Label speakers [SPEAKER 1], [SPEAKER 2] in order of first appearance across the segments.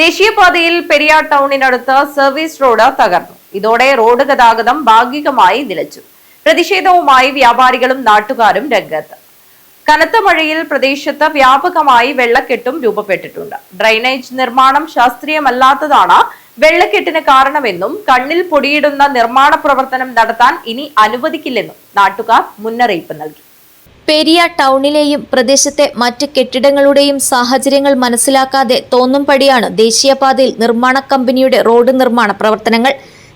[SPEAKER 1] ദേശീയപാതയിൽ Periyar ടൗണിനടുത്ത് service road തകർന്നു. ഇതോടെ റോഡ് ഗതാഗതം ഭാഗികമായി നിലച്ചു. പ്രതിഷേധവുമായി വ്യാപാരികളും നാട്ടുകാരും രംഗത്ത്. കനത്ത മഴയിൽ പ്രദേശത്ത് വ്യാപകമായി വെള്ളക്കെട്ടും രൂപപ്പെട്ടിട്ടുണ്ട്. ഡ്രൈനേജ് നിർമ്മാണം ശാസ്ത്രീയമല്ലാത്തതാണ് വെള്ളക്കെട്ടിന് കാരണമെന്നും കണ്ണിൽ പൊടിയിടുന്ന നിർമ്മാണ പ്രവർത്തനം നടത്താൻ ഇനി അനുവദിക്കില്ലെന്നും നാട്ടുകാർ മുന്നറിയിപ്പ് നൽകി.
[SPEAKER 2] പെരിയാർ ടൗണിലെയും പ്രദേശത്തെ മറ്റ് കെട്ടിടങ്ങളുടെയും സാഹചര്യങ്ങൾ മനസ്സിലാക്കാതെ തോന്നുംപടിയാണ് ദേശീയപാതയിൽ നിർമ്മാണ കമ്പനിയുടെ റോഡ് നിർമ്മാണ പ്രവർത്തനങ്ങൾ.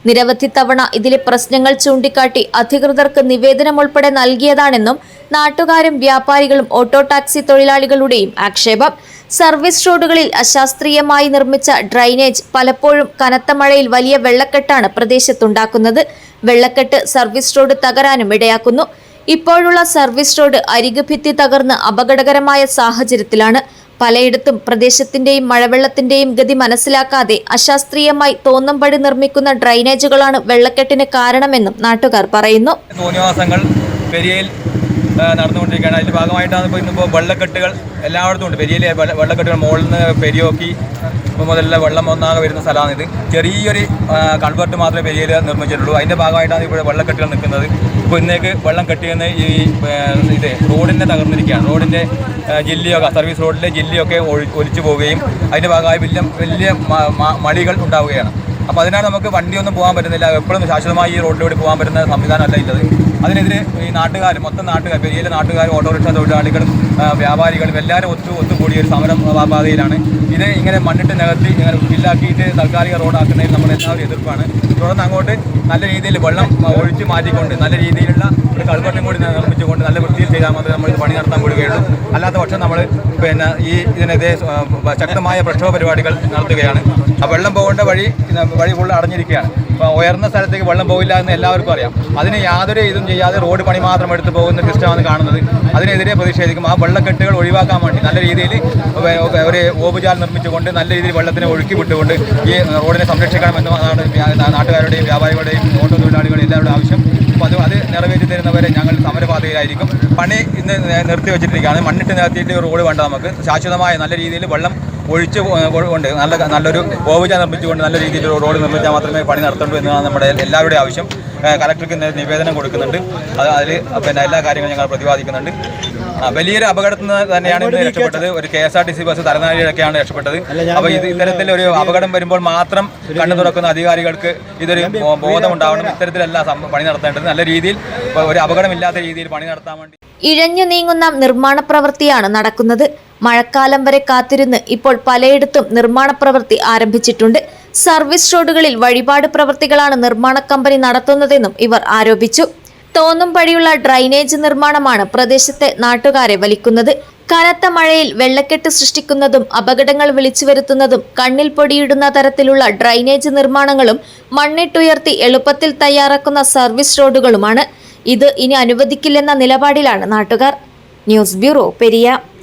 [SPEAKER 2] നിരവധി തവണ ഇതിലെ പ്രശ്നങ്ങൾ ചൂണ്ടിക്കാട്ടി അധികൃതർക്ക് നിവേദനം ഉൾപ്പെടെ നൽകിയതാണെന്നും നാട്ടുകാരും വ്യാപാരികളും ഓട്ടോ ടാക്സി തൊഴിലാളികളുടെയും ആക്ഷേപം. സർവീസ് റോഡുകളിൽ അശാസ്ത്രീയമായി നിർമ്മിച്ച ഡ്രൈനേജ് പലപ്പോഴും കനത്ത മഴയിൽ വലിയ വെള്ളക്കെട്ടാണ് പ്രദേശത്തുണ്ടാക്കുന്നത്. വെള്ളക്കെട്ട് സർവീസ് റോഡ് തകരാനും ഇടയാക്കുന്നു. ഇപ്പോഴുള്ള സർവീസ് റോഡ് അരികുഭിത്തി തകർന്ന് അപകടകരമായ സാഹചര്യത്തിലാണ്. പലയിടത്തും പ്രദേശത്തിന്റെയും മഴവെള്ളത്തിന്റെയും ഗതി മനസ്സിലാക്കാതെ അശാസ്ത്രീയമായി തോന്നുംപടി നിർമ്മിക്കുന്ന ഡ്രൈനേജുകളാണ് വെള്ളക്കെട്ടിന് കാരണമെന്നും നാട്ടുകാർ പറയുന്നു.
[SPEAKER 3] നടന്നുകൊണ്ടിരിക്കുകയാണ്. അതിൻ്റെ ഭാഗമായിട്ടാണ് ഇന്നിപ്പോൾ വെള്ളക്കെട്ടുകൾ എല്ലായിടത്തും ഉണ്ട്. പെരിയയിലെ വെള്ളക്കെട്ടുകൾ മുകളിൽ നിന്ന് പെരിയോക്കി മുതലുള്ള വെള്ളം ഒന്നാകെ വരുന്ന സ്ഥലമാണ് ഇത്. ചെറിയൊരു കൺവെർട്ട് മാത്രമേ പെരിയയിൽ നിർമ്മിച്ചിട്ടുള്ളൂ. അതിൻ്റെ ഭാഗമായിട്ടാണ് ഇപ്പോൾ വെള്ളക്കെട്ടുകൾ നിൽക്കുന്നത്. ഇപ്പോൾ ഇന്നേക്ക് വെള്ളം കെട്ടിയെന്ന് ഇത് റോഡിനെ തകർന്നിരിക്കുകയാണ്. റോഡിൻ്റെ ജില്ലയൊക്കെ സർവീസ് റോഡിലെ ജില്ലയൊക്കെ ഒലിച്ചു പോവുകയും അതിൻ്റെ ഭാഗമായി വലിയ മടികൾ ഉണ്ടാവുകയാണ്. അപ്പോൾ അതിനാണ് നമുക്ക് വണ്ടിയൊന്നും പോകാൻ പറ്റുന്നില്ല. എപ്പോഴും ശാശ്വതമായി ഈ റോഡിലൂടെ പോകാൻ പറ്റുന്ന സംവിധാനമല്ല ഇല്ലത്. അതിനെതിരെ ഈ നാട്ടുകാർ മൊത്തം നാട്ടുകാർ പെരിയയിലെ നാട്ടുകാർ ഓട്ടോറിക്ഷ തൊഴിലാളികളും വ്യാപാരികളും എല്ലാവരും ഒത്തുകൂടിയ ഒരു സമരപാതയിലാണ്. ഇത് ഇങ്ങനെ മണ്ണിട്ട് നികത്തി ഇങ്ങനെ ഫില്ലാക്കിയിട്ട് താൽക്കാലിക റോഡാക്കുന്നതിൽ നമ്മൾ എല്ലാവരും എതിർപ്പാണ്. തുടർന്ന് അങ്ങോട്ട് നല്ല രീതിയിൽ വെള്ളം ഒഴിച്ച് മാറ്റിക്കൊണ്ട് നല്ല രീതിയിലുള്ള ഒരു കൾവെട്ടും കൂടി നിർമ്മിച്ചുകൊണ്ട് നല്ല വൃത്തിയിൽ ചെയ്താൽ മാത്രമേ നമ്മൾ ഇത് പണി നടത്താൻ കൂടുകയുള്ളൂ. അല്ലാത്ത പക്ഷം നമ്മൾ ഇതിനെതിരെ ശക്തമായ പ്രക്ഷോഭ പരിപാടികൾ നടത്തുകയാണ്. ആ വെള്ളം പോകേണ്ട വഴി ഫുള്ള് അടഞ്ഞിരിക്കുകയാണ്. അപ്പോൾ ഉയർന്ന സ്ഥലത്തേക്ക് വെള്ളം പോകില്ല എന്ന് എല്ലാവർക്കും അറിയാം. അതിന് യാതൊരു ഇതും ചെയ്യാതെ റോഡ് പണി മാത്രം എടുത്ത് പോകുന്ന സിസ്റ്റമാണ് കാണുന്നത്. അതിനെതിരെ പ്രതിഷേധിക്കും. ആ വെള്ളക്കെട്ടുകൾ ഒഴിവാക്കാൻ വേണ്ടി നല്ല രീതിയിൽ ഒരു ഓവുചാൽ നിർമ്മിച്ചുകൊണ്ട് നല്ല രീതിയിൽ വെള്ളത്തിനെ ഒഴുക്കി വിട്ടുകൊണ്ട് ഈ റോഡിനെ സംരക്ഷിക്കണമെന്നാണ് നാട്ടുകാരുടെയും വ്യാപാരികളുടെയും ഓട്ടോ തൊഴിലാളികളുടെയും എല്ലാവരുടെയും ആവശ്യം. അപ്പോൾ അത് നിറവേറ്റി തരുന്നവരെ ഞങ്ങൾ സമരപാതയിലായിരിക്കും. പണി ഇന്ന് നിർത്തി വെച്ചിട്ടിരിക്കുകയാണ്. മണ്ണിട്ട് നിരത്തിയിട്ട് റോഡ് വേണ്ട. നമുക്ക് ശാശ്വതമായ നല്ല രീതിയിൽ വെള്ളം ഒഴിച്ച് കൊണ്ട് നല്ലൊരു ഓവുച നിർമ്മിച്ചുകൊണ്ട് നല്ല രീതിയിൽ റോഡ് നിർമ്മിച്ചാൽ മാത്രമേ പണി നടത്തുള്ളൂ എന്നാണ് നമ്മുടെ എല്ലാവരുടെയും ആവശ്യം. കലക്ടർക്ക് നിവേദനം കൊടുക്കുന്നുണ്ട്. അതിൽ എല്ലാ കാര്യങ്ങളും ഞങ്ങൾ പ്രതിപാദിക്കുന്നുണ്ട്. വലിയൊരു അപകടത്തിൽ നിന്ന് തന്നെയാണ് ഇന്ന് രക്ഷപ്പെട്ടത്. ഒരു KSRTC ബസ് തലനാരിഴക്കാണ് രക്ഷപ്പെട്ടത്. അപ്പോൾ ഇത്തരത്തിൽ ഒരു അപകടം വരുമ്പോൾ മാത്രം കണ്ണു തുറക്കുന്ന അധികാരികൾക്ക് ഇതൊരു ബോധമുണ്ടാവണം. ഇത്തരത്തിലല്ല പണി നടത്തേണ്ടത്. നല്ല രീതിയിൽ ഒരു അപകടമില്ലാത്ത രീതിയിൽ പണി നടത്താൻ വേണ്ടി
[SPEAKER 2] ഇഴഞ്ഞു നീങ്ങുന്ന നിർമ്മാണ പ്രവൃത്തിയാണ് നടക്കുന്നത്. മഴക്കാലം വരെ കാത്തിരുന്ന് ഇപ്പോൾ പലയിടത്തും നിർമ്മാണ പ്രവൃത്തി ആരംഭിച്ചിട്ടുണ്ട്. സർവീസ് റോഡുകളിൽ വഴിപാട് പ്രവൃത്തികളാണ് നിർമ്മാണ കമ്പനി നടത്തുന്നതെന്നും ഇവർ ആരോപിച്ചു. തോന്നും പടിയുള്ള ഡ്രൈനേജ് നിർമ്മാണമാണ് പ്രദേശത്തെ നാട്ടുകാരെ വലിക്കുന്നത്. കനത്ത മഴയിൽ വെള്ളക്കെട്ട് സൃഷ്ടിക്കുന്നതും അപകടങ്ങൾ വിളിച്ചു വരുത്തുന്നതും കണ്ണിൽ പൊടിയിടുന്ന തരത്തിലുള്ള ഡ്രൈനേജ് നിർമ്മാണങ്ങളും മണ്ണിട്ടുയർത്തി എളുപ്പത്തിൽ തയ്യാറാക്കുന്ന സർവീസ് റോഡുകളുമാണ്. ഇത് ഇനി അനുവദിക്കില്ലെന്ന നിലപാടിലാണ് നാട്ടുകാർ. News bureau, Periya.